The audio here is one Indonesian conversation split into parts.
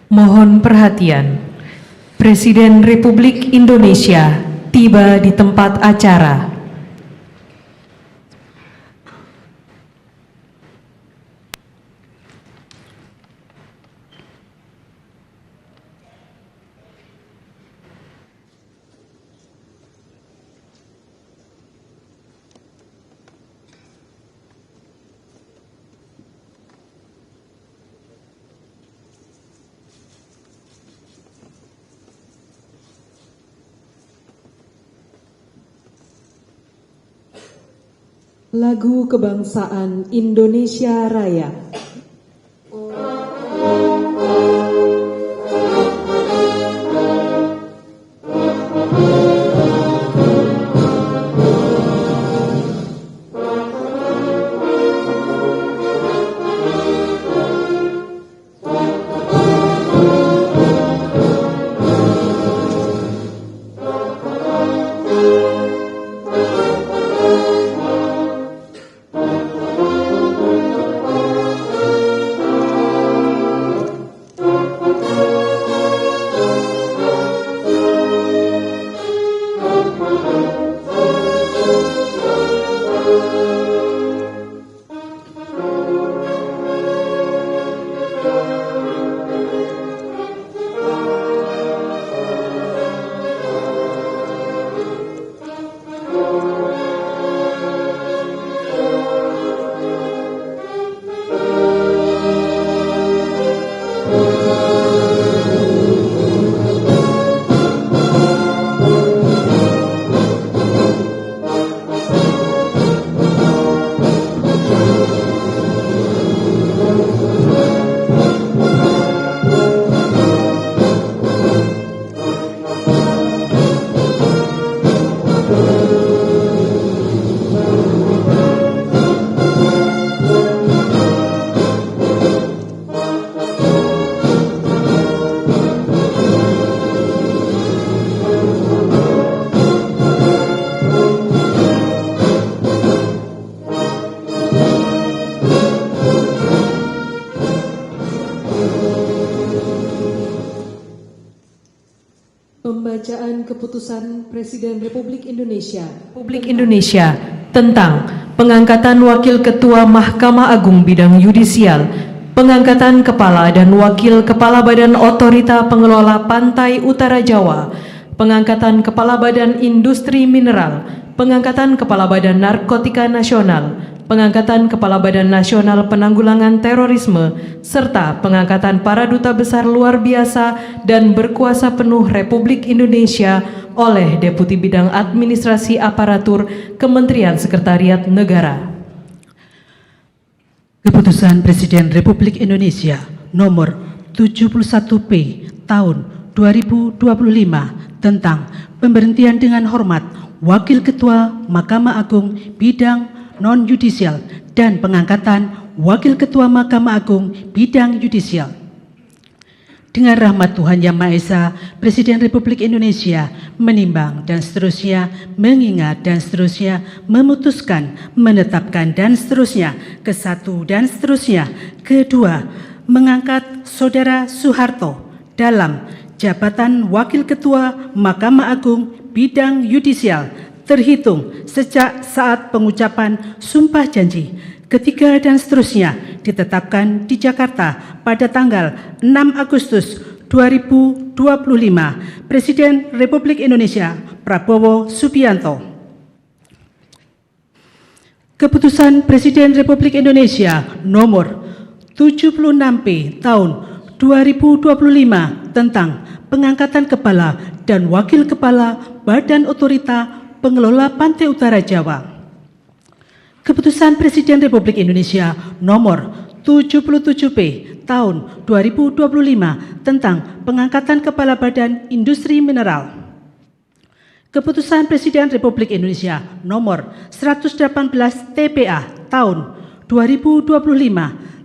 Mohon perhatian, Presiden Republik Indonesia tiba di tempat acara. Lagu Kebangsaan Indonesia Raya. Pembacaan Keputusan Presiden Republik Indonesia Tentang pengangkatan Wakil Ketua Mahkamah Agung Bidang Yudisial, pengangkatan Kepala dan Wakil Kepala Badan Otorita Pengelola Pantai Utara Jawa, pengangkatan Kepala Badan Industri Mineral, pengangkatan Kepala Badan Narkotika Nasional, pengangkatan Kepala Badan Nasional Penanggulangan Terorisme, serta pengangkatan para duta besar luar biasa dan berkuasa penuh Republik Indonesia oleh Deputi Bidang Administrasi Aparatur Kementerian Sekretariat Negara. Keputusan Presiden Republik Indonesia nomor 71P tahun 2025 tentang pemberhentian dengan hormat Wakil Ketua Mahkamah Agung Bidang Non-Yudisial dan pengangkatan Wakil Ketua Mahkamah Agung Bidang Yudisial. Dengan rahmat Tuhan Yang Maha Esa, Presiden Republik Indonesia menimbang dan seterusnya, mengingat dan seterusnya, memutuskan, menetapkan dan seterusnya, ke satu dan seterusnya, kedua, mengangkat Saudara Soeharto dalam jabatan Wakil Ketua Mahkamah Agung Bidang Yudisial terhitung sejak saat pengucapan sumpah janji. Ketiga dan seterusnya ditetapkan di Jakarta pada tanggal 6 Agustus 2025. Presiden Republik Indonesia Prabowo Subianto. Keputusan Presiden Republik Indonesia nomor 76P tahun 2025 tentang pengangkatan Kepala dan Wakil Kepala Badan Otorita Pengelola Pantai Utara Jawa. Keputusan Presiden Republik Indonesia nomor 77P tahun 2025 tentang pengangkatan Kepala Badan Industri Mineral. Keputusan Presiden Republik Indonesia nomor 118 TPA tahun 2025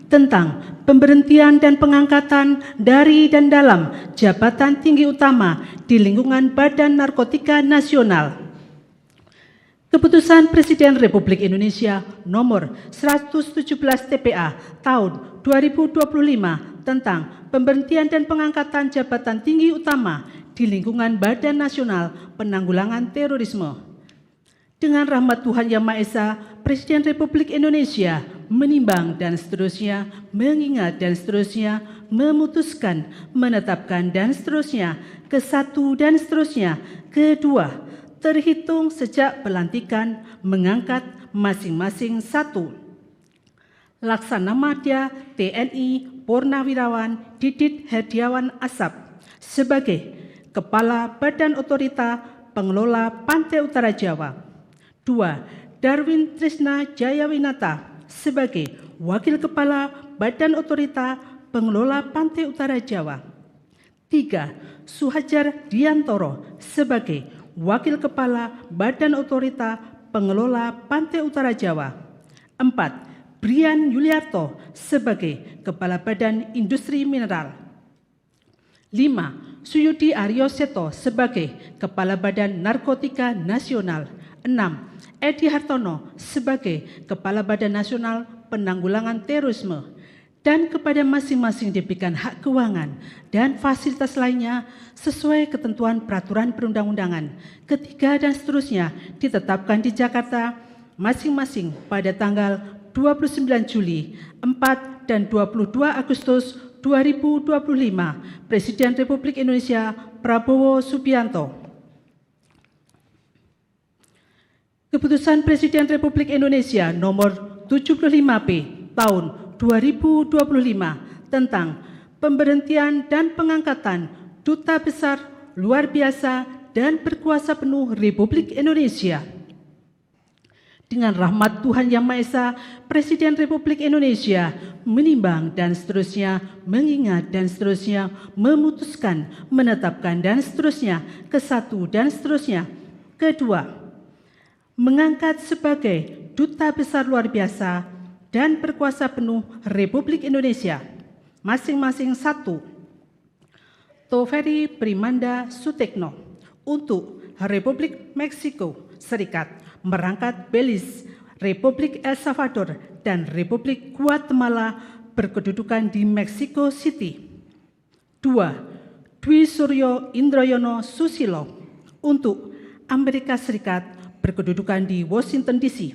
tentang pemberhentian dan pengangkatan dari dan dalam jabatan tinggi utama di lingkungan Badan Narkotika Nasional. Keputusan Presiden Republik Indonesia nomor 117 TPA tahun 2025 tentang pemberhentian dan pengangkatan jabatan tinggi utama di lingkungan Badan Nasional Penanggulangan Terorisme. Dengan rahmat Tuhan Yang Maha Esa, Presiden Republik Indonesia menimbang dan seterusnya, mengingat dan seterusnya, memutuskan, menetapkan dan seterusnya, ke-1 dan seterusnya, ke-2, terhitung sejak pelantikan mengangkat masing-masing 1. Laksamadya TNI Purnawirawan Didit Herdiawan Asap sebagai Kepala Badan Otorita Pengelola Pantai Utara Jawa. 2. Darwin Trisna Jayawinata sebagai Wakil Kepala Badan Otorita Pengelola Pantai Utara Jawa. 3. Suhajar Diantoro sebagai Wakil Kepala Badan Otorita Pengelola Pantai Utara Jawa. 4. Brian Yuliarto sebagai Kepala Badan Industri Mineral. 5. Suyudi Aryo Seto sebagai Kepala Badan Narkotika Nasional. 6. Edi Hartono sebagai Kepala Badan Nasional Penanggulangan Terorisme, dan kepada masing-masing diberikan hak keuangan dan fasilitas lainnya sesuai ketentuan peraturan perundang-undangan. Ketiga dan seterusnya ditetapkan di Jakarta masing-masing pada tanggal 29 Juli, 4 dan 22 Agustus 2025, Presiden Republik Indonesia Prabowo Subianto. Keputusan Presiden Republik Indonesia nomor 75P tahun 2025 tentang pemberhentian dan pengangkatan Duta Besar Luar Biasa dan Berkuasa Penuh Republik Indonesia. Dengan rahmat Tuhan Yang Maha Esa, Presiden Republik Indonesia menimbang dan seterusnya, mengingat dan seterusnya, memutuskan, menetapkan dan seterusnya, ke-1 dan seterusnya. 2. Mengangkat sebagai Duta Besar Luar Biasa dan Berkuasa Penuh Republik Indonesia, masing-masing 1. Toveri Primanda Sutekno untuk Republik Meksiko Serikat, merangkat Belize, Republik El Salvador, dan Republik Guatemala berkedudukan di Mexico City. 2. Dwi Suryo Indroyono Susilo untuk Amerika Serikat berkedudukan di Washington DC.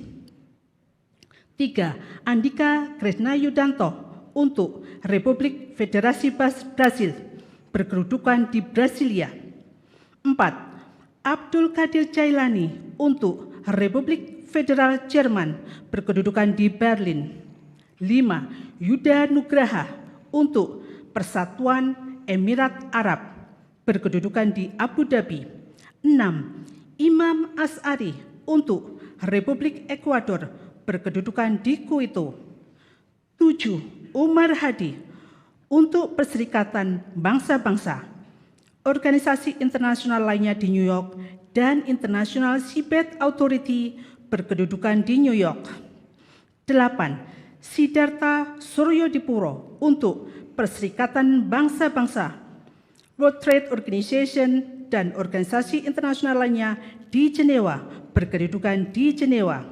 3. Andika Kresna Yudanto untuk Republik Federasi Brasil berkedudukan di Brasilia. 4. Abdul Qadir Jailani untuk Republik Federal Jerman berkedudukan di Berlin. 5. Yuda Nugraha untuk Persatuan Emirat Arab berkedudukan di Abu Dhabi. 6. Imam As'ari untuk Republik Ekuador berkedudukan di Quito. 7. Umar Hadi untuk Perserikatan Bangsa-Bangsa, organisasi internasional lainnya di New York, dan International Seabed Authority berkedudukan di New York. 8. Siddhartha Suryodipuro untuk Perserikatan Bangsa-Bangsa, World Trade Organization, dan organisasi internasional lainnya di Jenewa berkedudukan di Jenewa.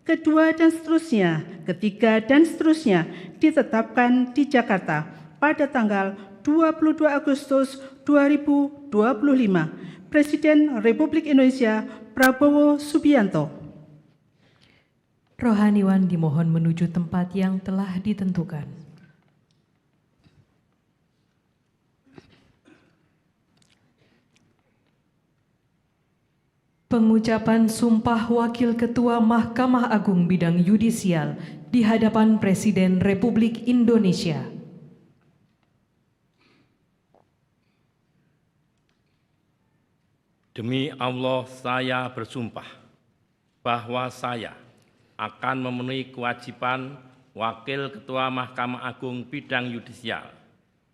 Kedua dan seterusnya, ketiga dan seterusnya ditetapkan di Jakarta pada tanggal 22 Agustus 2025. Presiden Republik Indonesia Prabowo Subianto. Rohaniwan dimohon menuju tempat yang telah ditentukan. Pengucapan Sumpah Wakil Ketua Mahkamah Agung Bidang Yudisial di hadapan Presiden Republik Indonesia. Demi Allah, saya bersumpah bahwa saya akan memenuhi kewajiban Wakil Ketua Mahkamah Agung Bidang Yudisial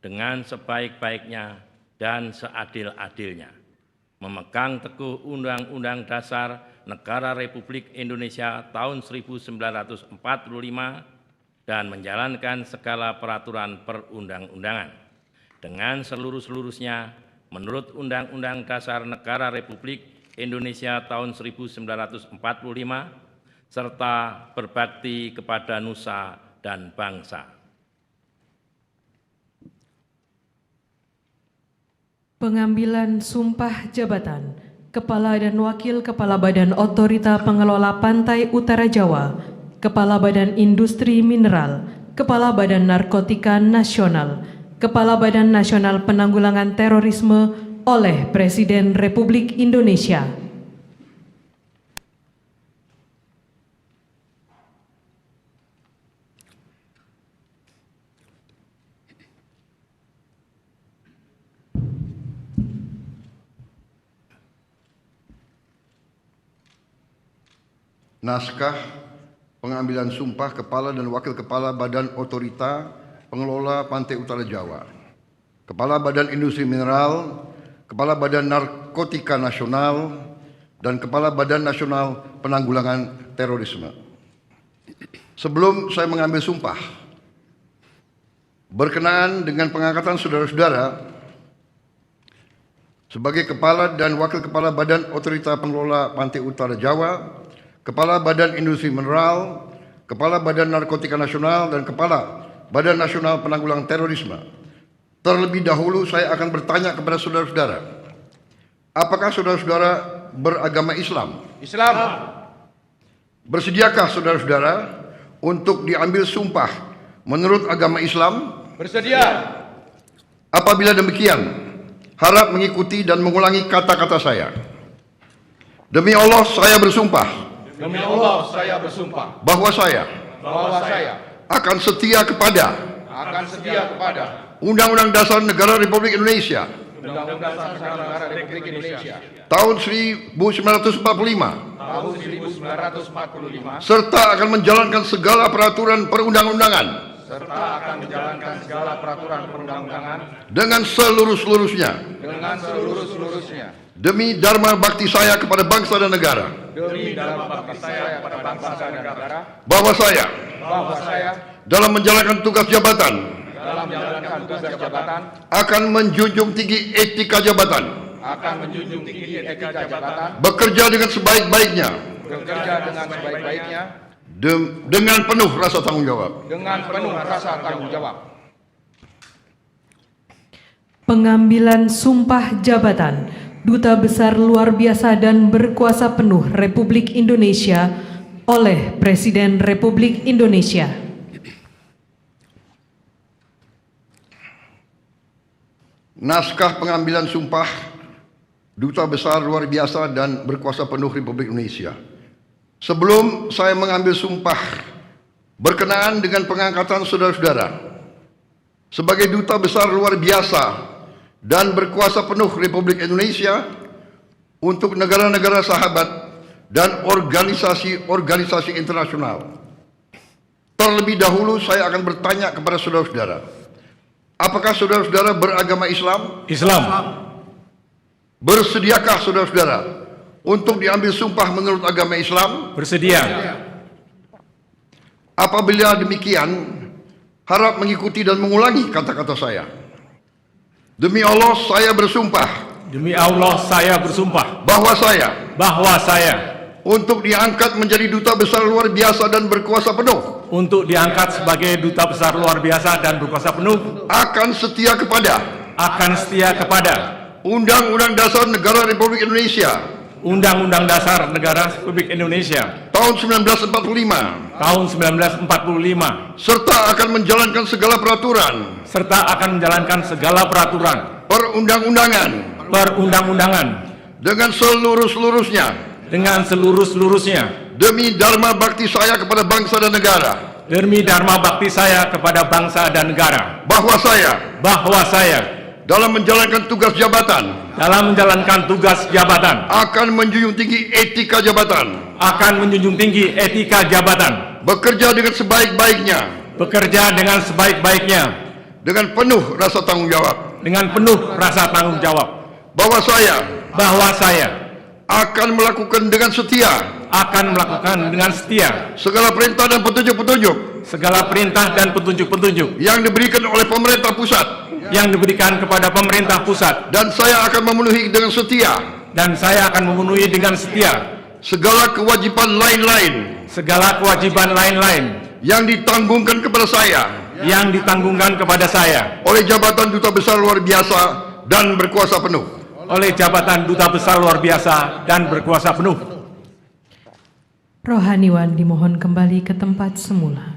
dengan sebaik-baiknya dan seadil-adilnya, memegang teguh Undang-Undang Dasar Negara Republik Indonesia tahun 1945 dan menjalankan segala peraturan perundang-undangan dengan seluruh-seluruhnya menurut Undang-Undang Dasar Negara Republik Indonesia tahun 1945, serta berbakti kepada nusa dan bangsa. Pengambilan sumpah jabatan Kepala dan Wakil Kepala Badan Otorita Pengelola Pantai Utara Jawa, Kepala Badan Industri Mineral, Kepala Badan Narkotika Nasional, Kepala Badan Nasional Penanggulangan Terorisme oleh Presiden Republik Indonesia. Naskah pengambilan sumpah Kepala dan Wakil Kepala Badan Otorita Pengelola Pantai Utara Jawa, Kepala Badan Industri Mineral, Kepala Badan Narkotika Nasional, dan Kepala Badan Nasional Penanggulangan Terorisme. Sebelum saya mengambil sumpah, berkenaan dengan pengangkatan saudara-saudara sebagai Kepala dan Wakil Kepala Badan Otorita Pengelola Pantai Utara Jawa, Kepala Badan Industri Mineral, Kepala Badan Narkotika Nasional, dan Kepala Badan Nasional Penanggulangan Terorisme. Terlebih dahulu saya akan bertanya kepada saudara-saudara, apakah saudara-saudara beragama Islam? Islam. Bersediakah saudara-saudara untuk diambil sumpah menurut agama Islam? Bersedia. Apabila demikian, harap mengikuti dan mengulangi kata-kata saya. Demi Allah, saya bersumpah Demi Allah saya bersumpah bahwa saya bahwa saya akan setia kepada Undang-Undang Dasar Negara Republik Indonesia Undang-Undang Dasar Negara Republik Indonesia tahun 1945 tahun 1945 serta akan menjalankan segala peraturan perundang-undangan dengan seluruh-seluruhnya demi dharma bakti saya kepada bangsa dan negara. Bahwa saya dalam menjalankan tugas jabatan akan menjunjung tinggi etika jabatan, bekerja dengan sebaik-baiknya, dengan penuh rasa tanggung jawab. Pengambilan sumpah jabatan Duta Besar Luar Biasa dan Berkuasa Penuh Republik Indonesia oleh Presiden Republik Indonesia. Naskah pengambilan sumpah Duta Besar Luar Biasa dan Berkuasa Penuh Republik Indonesia. Sebelum saya mengambil sumpah berkenaan dengan pengangkatan saudara-saudara sebagai Duta Besar Luar Biasa dan Berkuasa Penuh Republik Indonesia untuk negara-negara sahabat dan organisasi-organisasi internasional. Terlebih dahulu saya akan bertanya kepada saudara-saudara, apakah saudara-saudara beragama Islam? Islam. Bersediakah saudara-saudara untuk diambil sumpah menurut agama Islam? Bersedia. Apabila demikian, harap mengikuti dan mengulangi kata-kata saya. Demi Allah saya bersumpah. Demi Allah saya bersumpah Bahwa saya untuk diangkat menjadi Duta Besar Luar Biasa dan Berkuasa Penuh. untuk diangkat sebagai Duta Besar Luar Biasa dan Berkuasa Penuh. Akan setia kepada Undang-Undang Dasar Negara Republik Indonesia Undang-Undang Dasar Negara Republik Indonesia tahun 1945. tahun 1945 Serta akan menjalankan segala peraturan perundang-undangan dengan seluruh-seluruhnya demi dharma bakti saya kepada bangsa dan negara. Bahwa saya dalam menjalankan tugas jabatan akan menjunjung tinggi etika jabatan, bekerja dengan sebaik-baiknya dengan penuh rasa tanggung jawab. Bahwa saya akan melakukan dengan setia segala perintah dan petunjuk yang diberikan oleh pemerintah pusat, dan saya akan memenuhi dengan setia segala kewajiban lain-lain yang ditanggungan kepada saya oleh jabatan Duta Besar Luar Biasa dan berkuasa penuh oleh jabatan Duta Besar Luar Biasa dan berkuasa penuh. Rohaniwan dimohon kembali ke tempat semula.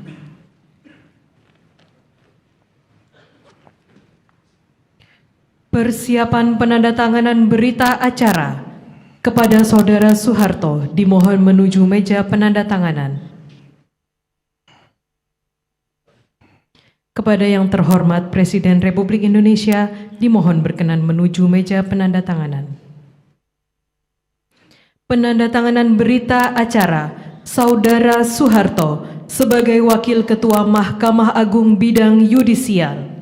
Persiapan penandatanganan berita acara kepada Saudara Soeharto dimohon menuju meja penandatanganan. Kepada yang terhormat Presiden Republik Indonesia dimohon berkenan menuju meja penandatanganan. Penandatanganan berita acara Saudara Soeharto sebagai Wakil Ketua Mahkamah Agung Bidang Yudisial.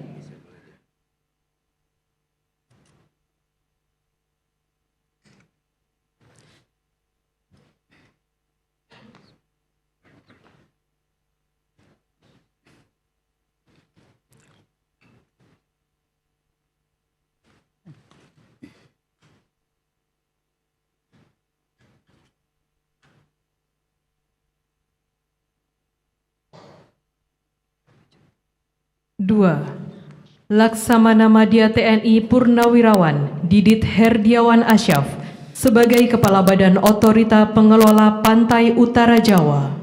Dua, Laksamana Madya TNI Purnawirawan Didit Herdiawan Asyaf sebagai Kepala Badan Otorita Pengelola Pantai Utara Jawa.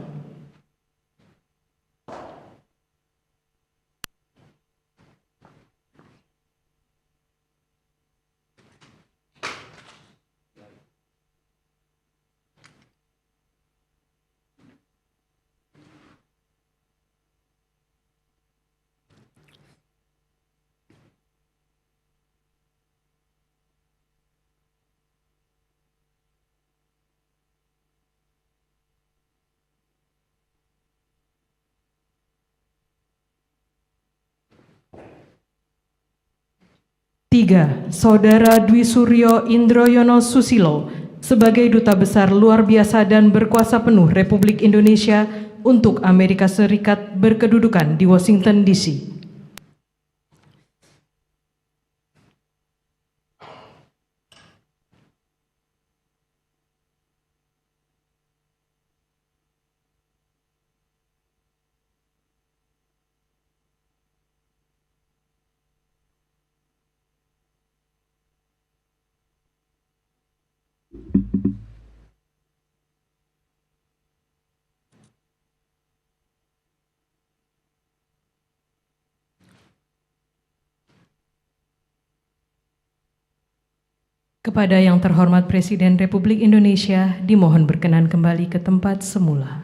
Tiga, Saudara Dwi Suryo Indroyono Susilo sebagai Duta Besar Luar Biasa dan berkuasa penuh Republik Indonesia untuk Amerika Serikat berkedudukan di Washington DC. Kepada yang terhormat Presiden Republik Indonesia, dimohon berkenan kembali ke tempat semula.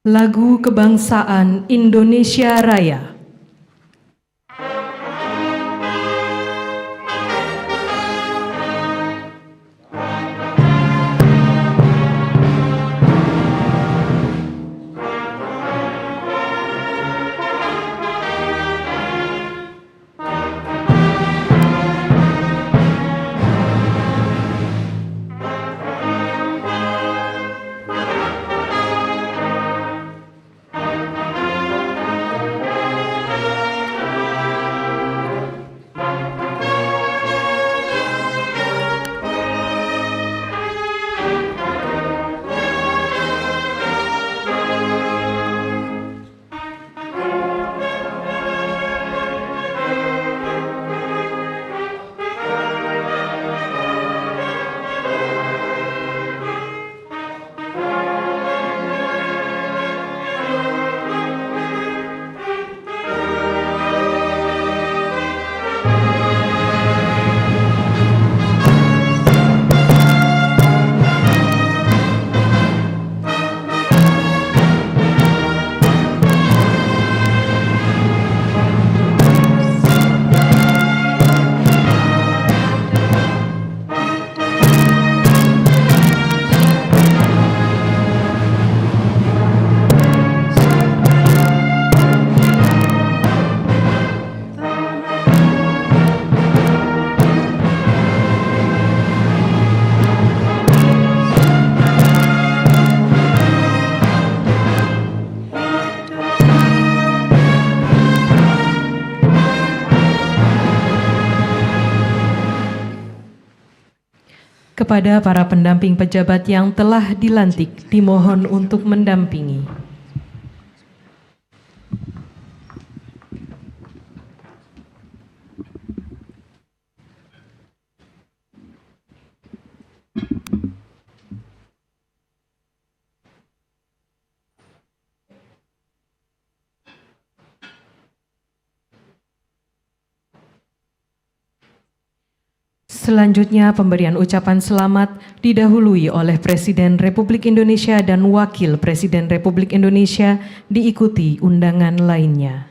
Lagu Kebangsaan Indonesia Raya. Kepada para pendamping pejabat yang telah dilantik, dimohon untuk mendampingi. Selanjutnya, pemberian ucapan selamat didahului oleh Presiden Republik Indonesia dan Wakil Presiden Republik Indonesia, diikuti undangan lainnya.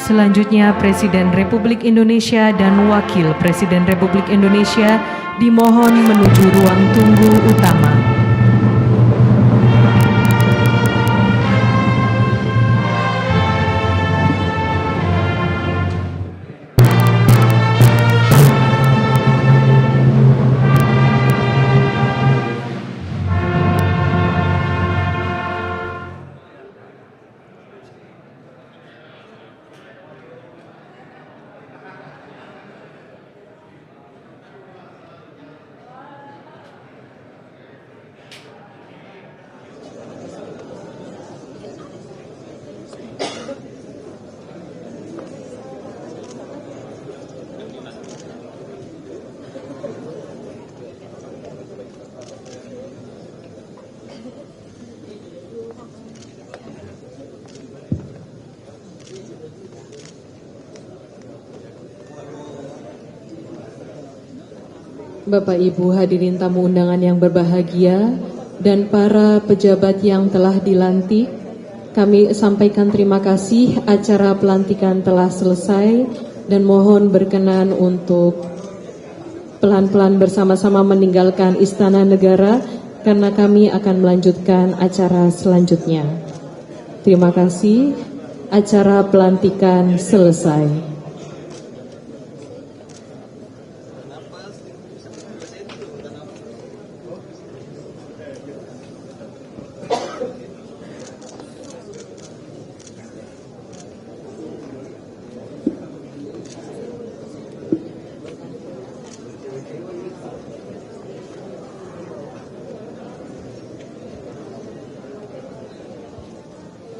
Selanjutnya, Presiden Republik Indonesia dan Wakil Presiden Republik Indonesia dimohon menuju ruang tunggu utama. Bapak Ibu hadirin tamu undangan yang berbahagia dan para pejabat yang telah dilantik, kami sampaikan terima kasih. Acara pelantikan telah selesai dan mohon berkenan untuk pelan-pelan bersama-sama meninggalkan Istana Negara karena kami akan melanjutkan acara selanjutnya. Terima kasih. Acara pelantikan selesai.